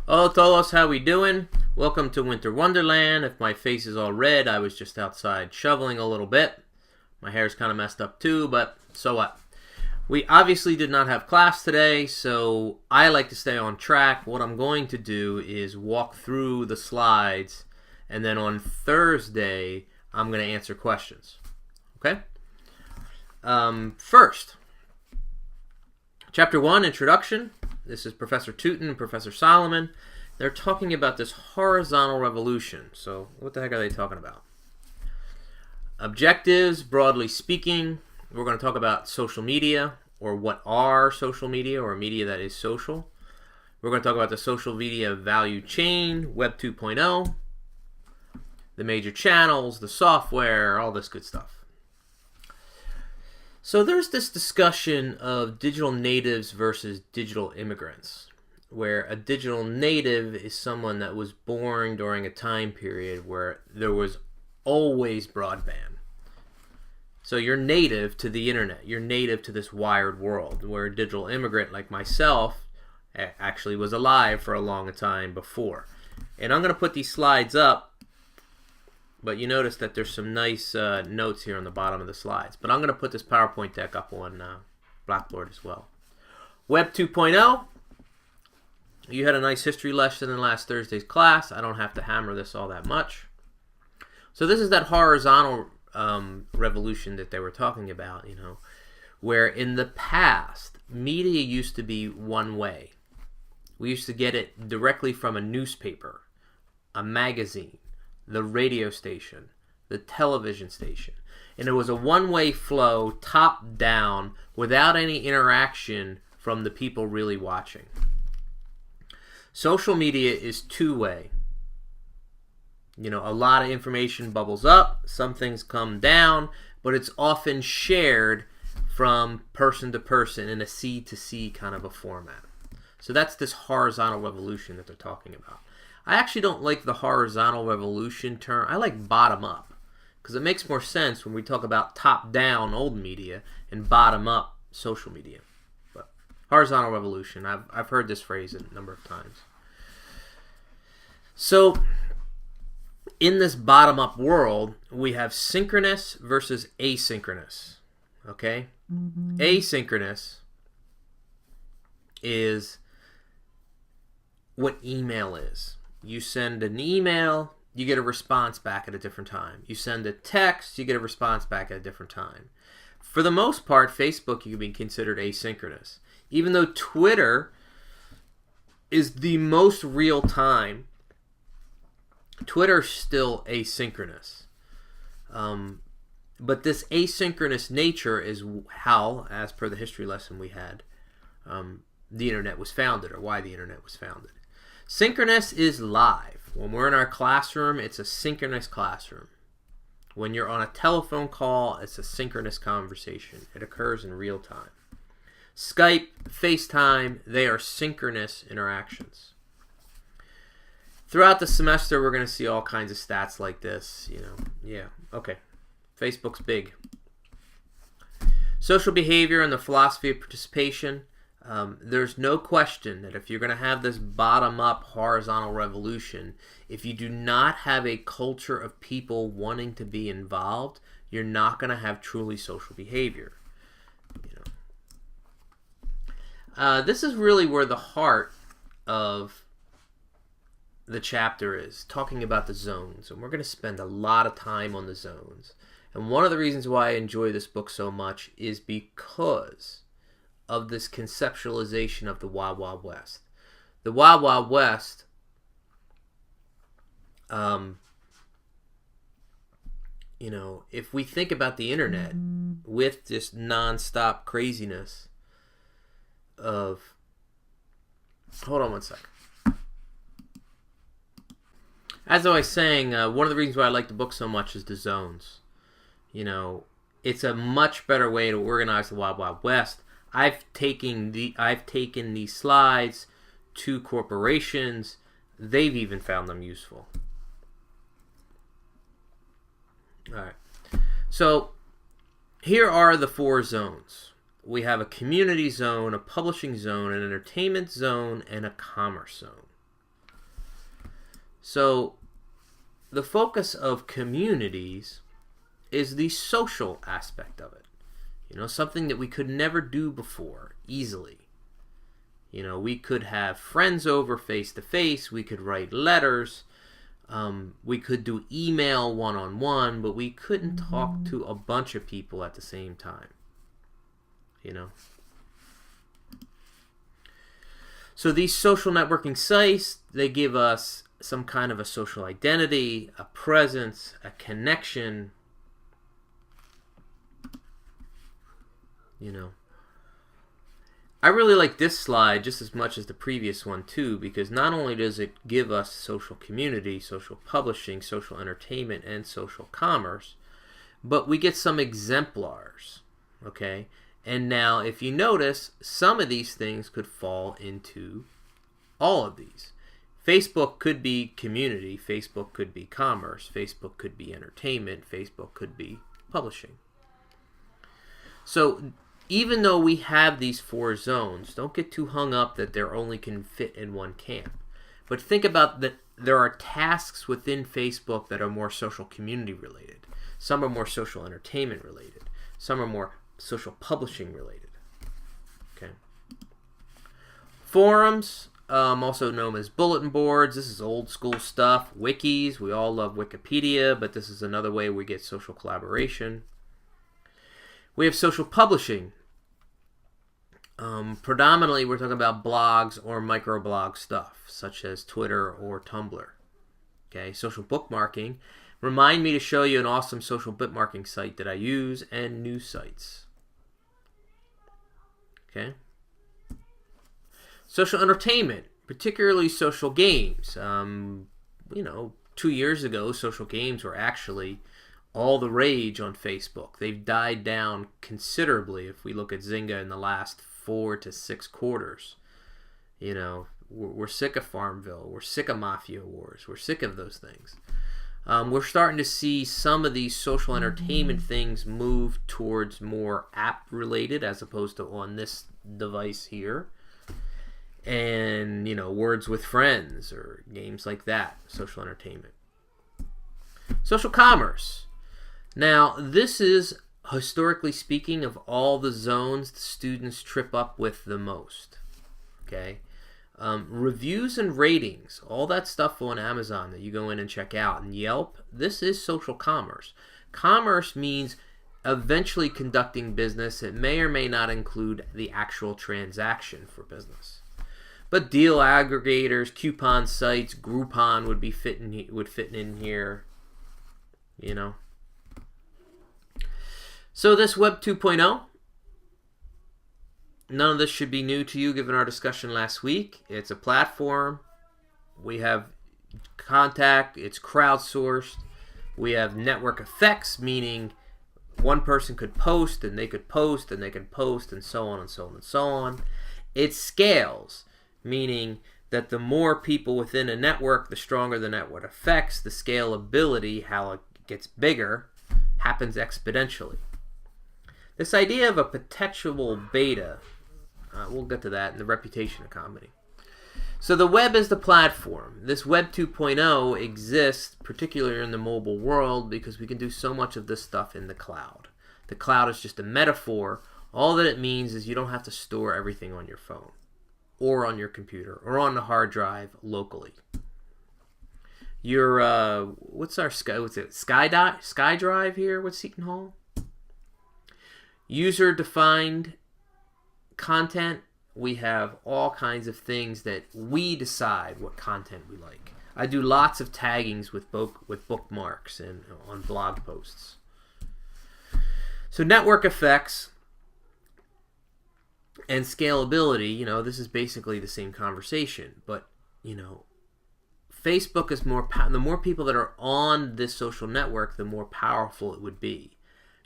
Hola todos, how we doing? Welcome to Winter Wonderland. If my face is all red, I was just outside shoveling a little bit. My hair's kind of messed up too, but so what? We obviously did not have class today, so I like to stay on track. What I'm going to do is walk through the slides, and then on Thursday, I'm going to answer questions. Okay? First, Chapter 1, Introduction. This is Professor Tootin and Professor Solomon. They're talking about this horizontal revolution. So what the heck are they talking about? Objectives, broadly speaking. We're going to talk about social media, or what are social media, or media that is social. We're going to talk about the social media value chain, Web 2.0, the major channels, the software, all this good stuff. So there's this discussion of digital natives versus digital immigrants, where a digital native is someone that was born during a time period where there was always broadband. So you're native to the internet, you're native to this wired world, where a digital immigrant like myself actually was alive for a long time before. And I'm going to put these slides up, but you notice that there's some nice notes here on the bottom of the slides. But I'm going to put this PowerPoint deck up on Blackboard as well. Web 2.0. You had a nice history lesson in last Thursday's class. I don't have to hammer this all that much. So this is that horizontal revolution that they were talking about, where in the past, media used to be one way. We used to get it directly from a newspaper, a magazine, the radio station, the television station. And it was a one-way flow, top down, without any interaction from the people really watching. Social media is two-way. A lot of information bubbles up, some things come down, but it's often shared from person to person in a C to C kind of a format. So that's this horizontal revolution that they're talking about. I actually don't like the horizontal revolution term. I like bottom up, because it makes more sense when we talk about top down old media and bottom up social media. But horizontal revolution, I've heard this phrase a number of times. So in this bottom up world, we have synchronous versus asynchronous. Okay? Mm-hmm. Asynchronous is what email is. You send an email, you get a response back at a different time. You send a text, you get a response back at a different time. For the most part, Facebook can be considered asynchronous. Even though Twitter is the most real time, Twitter's still asynchronous. But this asynchronous nature is how, as per the history lesson we had, the internet was founded, or why the internet was founded. Synchronous is live. When we're in our classroom, it's a synchronous classroom. When you're on a telephone call, it's a synchronous conversation. It occurs in real time. Skype, FaceTime, they are synchronous interactions. Throughout the semester, we're going to see all kinds of stats like this. Okay. Facebook's big. Social behavior and the philosophy of participation. There's no question that if you're going to have this bottom-up horizontal revolution, if you do not have a culture of people wanting to be involved, you're not going to have truly social behavior. This is really where the heart of the chapter is, talking about the zones. And we're going to spend a lot of time on the zones. And one of the reasons why I enjoy this book so much is because of this conceptualization of the Wild Wild West. The Wild Wild West, if we think about the internet with this non-stop craziness of... Hold on one sec. As I was saying, one of the reasons why I like the book so much is the zones. It's a much better way to organize the Wild Wild West. I've taken these slides to corporations. They've even found them useful. All right. So here are the 4 zones. We have a community zone, a publishing zone, an entertainment zone, and a commerce zone. So the focus of communities is the social aspect of it. Something that we could never do before easily. We could have friends over face to face. We could write letters. We could do email one-on-one, but we couldn't talk to a bunch of people at the same time. So these social networking sites, they give us some kind of a social identity, a presence, a connection. I really like this slide just as much as the previous one too, because not only does it give us social community, social publishing, social entertainment, and social commerce, but we get some exemplars, okay? And now, if you notice, some of these things could fall into all of these. Facebook could be community, Facebook could be commerce, Facebook could be entertainment, Facebook could be publishing. So even though we have these 4 zones, don't get too hung up that they only can fit in one camp. But think about that there are tasks within Facebook that are more social community related. Some are more social entertainment related. Some are more social publishing related. Okay. Forums, also known as bulletin boards. This is old school stuff. Wikis, we all love Wikipedia, but this is another way we get social collaboration. We have social publishing. Predominantly, we're talking about blogs or microblog stuff, such as Twitter or Tumblr. Okay, social bookmarking. Remind me to show you an awesome social bookmarking site that I use, and news sites. Okay. Social entertainment, particularly social games. 2 years ago, social games were actually all the rage on Facebook. They've died down considerably if we look at Zynga in the last 4 to 6 quarters. We're sick of Farmville. We're sick of Mafia Wars. We're sick of those things. We're starting to see some of these social entertainment things move towards more app-related as opposed to on this device here. And, Words with Friends or games like that, social entertainment. Social commerce. Now, this is, historically speaking, of all the zones the students trip up with the most. Okay? Reviews and ratings, all that stuff on Amazon that you go in and check out, and Yelp, this is social commerce. Commerce means eventually conducting business. It may or may not include the actual transaction for business. But deal aggregators, coupon sites, Groupon would fit in here. So this Web 2.0, none of this should be new to you given our discussion last week. It's a platform. We have contact. It's crowdsourced. We have network effects, meaning one person could post and they could post and they could post and so on and so on and so on. It scales, meaning that the more people within a network, the stronger the network effects. The scalability, how it gets bigger, happens exponentially. This idea of a perpetual beta, we'll get to that in the reputation economy. So the web is the platform. This Web 2.0 exists particularly in the mobile world because we can do so much of this stuff in the cloud. The cloud is just a metaphor. All that it means is you don't have to store everything on your phone or on your computer or on the hard drive locally. Your SkyDrive here with Seton Hall? User-defined content. We have all kinds of things that we decide what content we like. I do lots of taggings with bookmarks and on blog posts. So network effects and scalability, this is basically the same conversation, but Facebook is the more people that are on this social network, the more powerful it would be.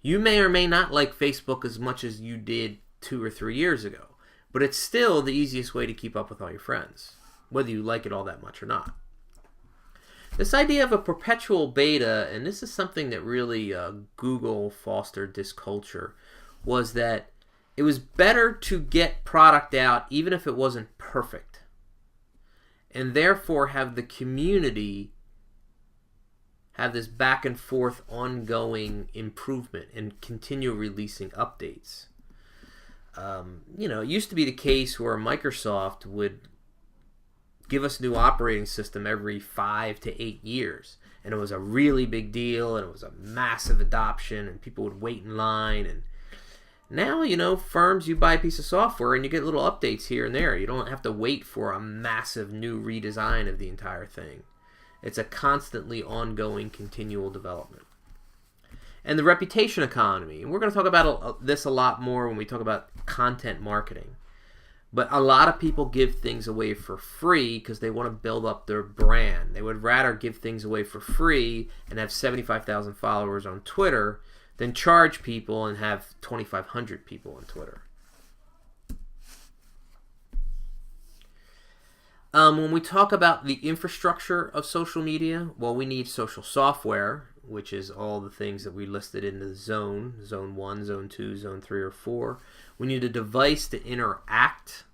You may or may not like Facebook as much as you did 2 or 3 years ago, but it's still the easiest way to keep up with all your friends, whether you like it all that much or not. This idea of a perpetual beta, and this is something that really Google fostered this culture, was that it was better to get product out even if it wasn't perfect. and therefore have the community have this back and forth ongoing improvement and continue releasing updates. It used to be the case where Microsoft would give us a new operating system every 5 to 8 years, and it was a really big deal, and it was a massive adoption, and people would wait in line. And now, firms, you buy a piece of software and you get little updates here and there. You don't have to wait for a massive new redesign of the entire thing. It's a constantly ongoing, continual development. And the reputation economy. And we're going to talk about this a lot more when we talk about content marketing. But a lot of people give things away for free because they want to build up their brand. They would rather give things away for free and have 75,000 followers on Twitter than charge people and have 2,500 people on Twitter. When we talk about the infrastructure of social media, well, we need social software, which is all the things that we listed in the zone 1, zone 2, zone 3, or 4. We need a device to interact,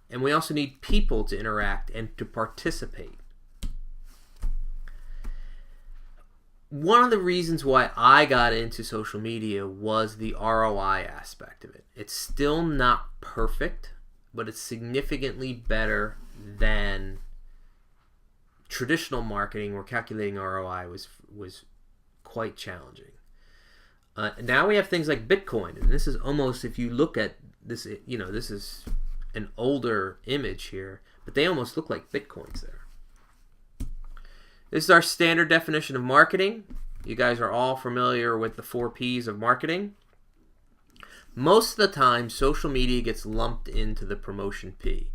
and we also need people to interact and to participate. One of the reasons why I got into social media was the ROI aspect of it. It's still not perfect, but it's significantly better than traditional marketing where calculating ROI was quite challenging. Now we have things like Bitcoin, and this is almost, if you look at this, this is an older image here, but they almost look like Bitcoins there. This is our standard definition of marketing. You guys are all familiar with the 4 Ps of marketing. Most of the time, social media gets lumped into the promotion P.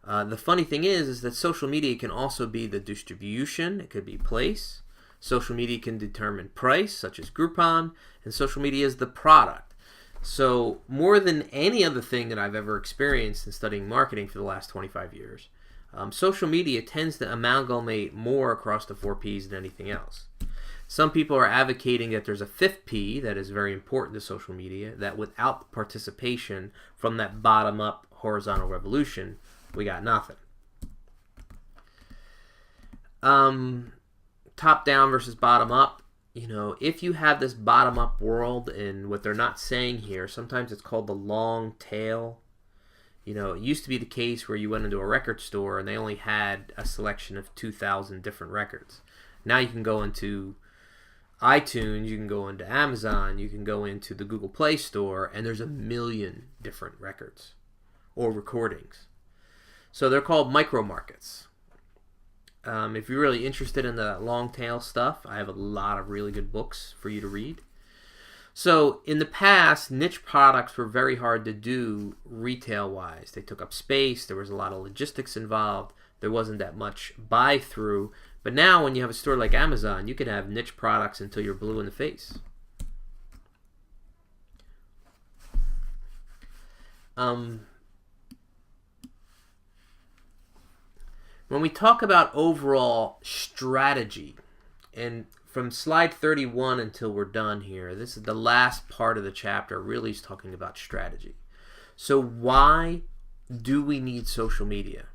The funny thing is that social media can also be the distribution. It could be place. Social media can determine price, such as Groupon, and social media is the product. So more than any other thing that I've ever experienced in studying marketing for the last 25 years, social media tends to amalgamate more across the 4 Ps than anything else. Some people are advocating that there's a 5th P that is very important to social media, that without participation from that bottom-up horizontal revolution, we got nothing. Top-down versus bottom-up. If you have this bottom-up world, and what they're not saying here, sometimes it's called the long tail. It used to be the case where you went into a record store and they only had a selection of 2,000 different records. Now you can go into iTunes, you can go into Amazon, you can go into the Google Play Store, and there's 1 million different records or recordings. So they're called micro markets. If you're really interested in the long tail stuff, I have a lot of really good books for you to read. So in the past, niche products were very hard to do retail-wise. They took up space. There was a lot of logistics involved. There wasn't that much buy-through. But now when you have a store like Amazon, you can have niche products until you're blue in the face. When we talk about overall strategy, and from slide 31 until we're done here, this is the last part of the chapter, really is talking about strategy. So why do we need social media?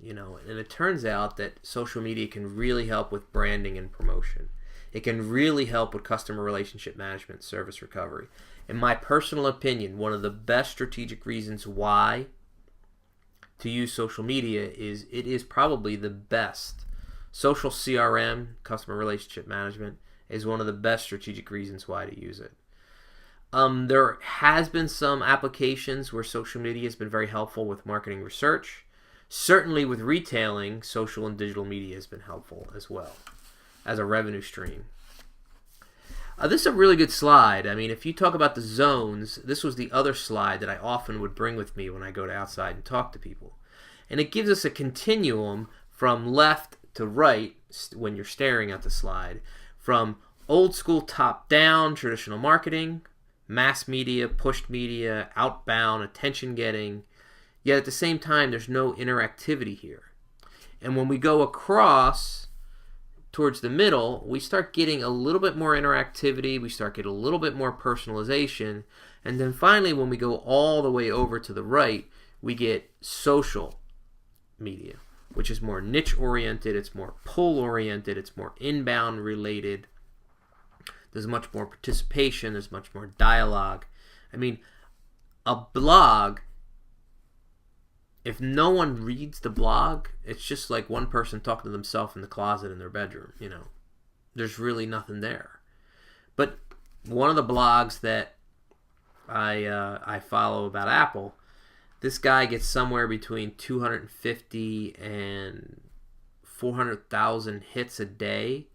And it turns out that social media can really help with branding and promotion. It can really help with customer relationship management, service recovery. In my personal opinion, one of the best strategic reasons why to use social media is it is probably the best. Social CRM, customer relationship management, is one of the best strategic reasons why to use it. There has been some applications where social media has been very helpful with marketing research. Certainly with retailing, social and digital media has been helpful as well as a revenue stream. This is a really good slide. I mean, if you talk about the zones, this was the other slide that I often would bring with me when I go to outside and talk to people. And it gives us a continuum from left to right when you're staring at the slide, from old school top-down traditional marketing, mass media, pushed media, outbound, attention getting, yet at the same time there's no interactivity here. And when we go across towards the middle, we start getting a little bit more interactivity, we start getting a little bit more personalization, and then finally when we go all the way over to the right, we get social media, which is more niche oriented, it's more pull oriented, it's more inbound related. There's much more participation, there's much more dialogue. I mean, a blog, if no one reads the blog, it's just like one person talking to themselves in the closet in their bedroom, you know. There's really nothing there. But one of the blogs that I follow about Apple, this guy gets somewhere between 250 and 400,000 hits a day.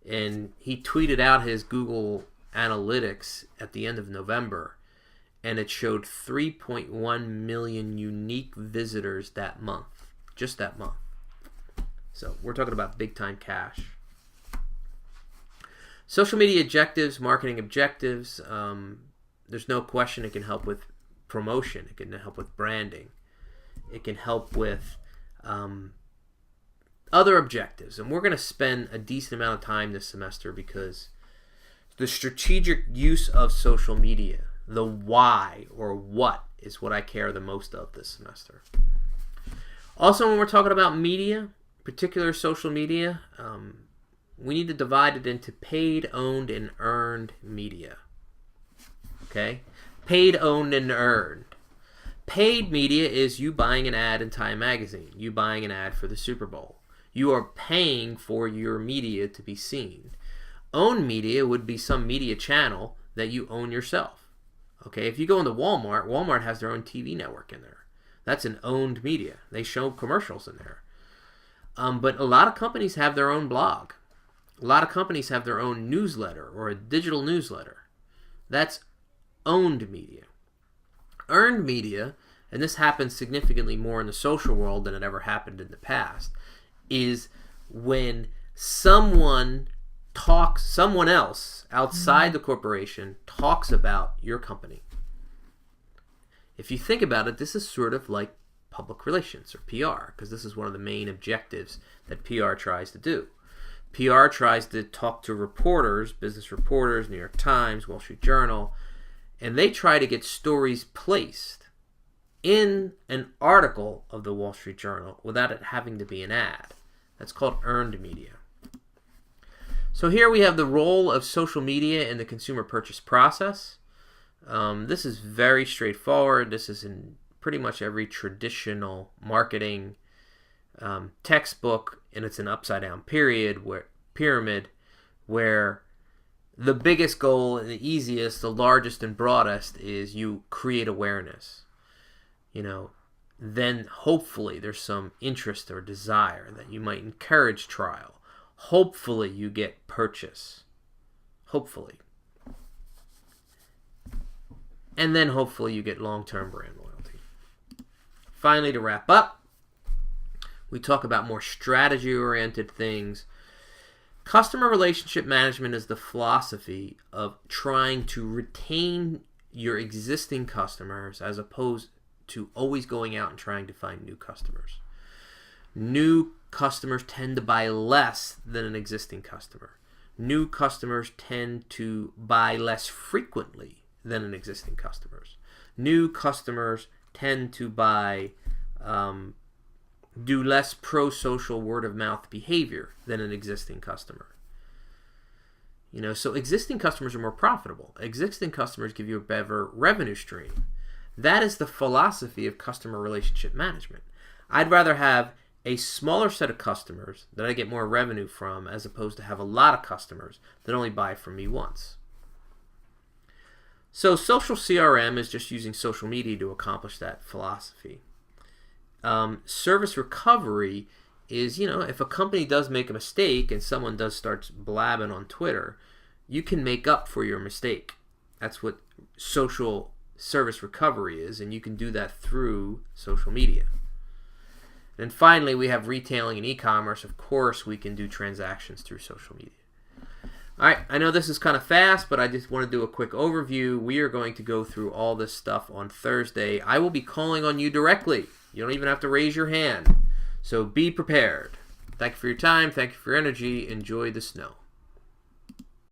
And he tweeted out his Google Analytics at the end of November, and it showed 3.1 million unique visitors that month, just that month. So we're talking about big time cash. Social media objectives, marketing objectives, there's no question it can help with promotion. It can help with branding. It can help with other objectives. And we're going to spend a decent amount of time this semester because the strategic use of social media, the why or what, is what I care the most of this semester. Also, when we're talking about media, particular social media, we need to divide it into paid, owned, and earned media. Okay? Paid, owned, and earned. Paid media is you buying an ad in Time Magazine, you buying an ad for the Super Bowl. You are paying for your media to be seen. Owned media would be some media channel that you own yourself. Okay, if you go into Walmart, Walmart has their own TV network in there. That's an owned media. They show commercials in there. But a lot of companies have their own blog. A lot of companies have their own newsletter or a digital newsletter. That's owned media. Earned media, and this happens significantly more in the social world than it ever happened in the past, is when someone else outside the corporation talks about your company. If you think about it, this is sort of like public relations or PR, because this is one of the main objectives that PR tries to do. PR tries to talk to reporters, business reporters, New York Times, Wall Street Journal, and they try to get stories placed in an article of the Wall Street Journal without it having to be an ad. That's called earned media. So here we have the role of social media in the consumer purchase process. This is very straightforward. This is in pretty much every traditional marketing textbook, and it's an upside-down pyramid where the biggest goal and the easiest, the largest and broadest is you create awareness. You know, then hopefully there's some interest or desire that you might encourage trial. Hopefully you get purchase. Hopefully. And then hopefully you get long-term brand loyalty. Finally, to wrap up, we talk about more strategy-oriented things. Customer relationship management is the philosophy of trying to retain your existing customers as opposed to always going out and trying to find new customers. New customers tend to buy less than an existing customer. New customers tend to buy less frequently than an existing customers. New customers tend to buy, do less pro-social word-of-mouth behavior than an existing customer. You know, so existing customers are more profitable. Existing customers give you a better revenue stream. That is the philosophy of customer relationship management. I'd rather have a smaller set of customers that I get more revenue from as opposed to have a lot of customers that only buy from me once. So social CRM is just using social media to accomplish that philosophy. Service recovery is, you know, if a company does make a mistake and someone does start blabbing on Twitter, you can make up for your mistake. That's what social service recovery is, and you can do that through social media. And finally, we have retailing and e-commerce. Of course, we can do transactions through social media. All right, I know this is kind of fast, but I just want to do a quick overview. We are going to go through all this stuff on Thursday. I will be calling on you directly. You don't even have to raise your hand. So be prepared. Thank you for your time. Thank you for your energy. Enjoy the snow.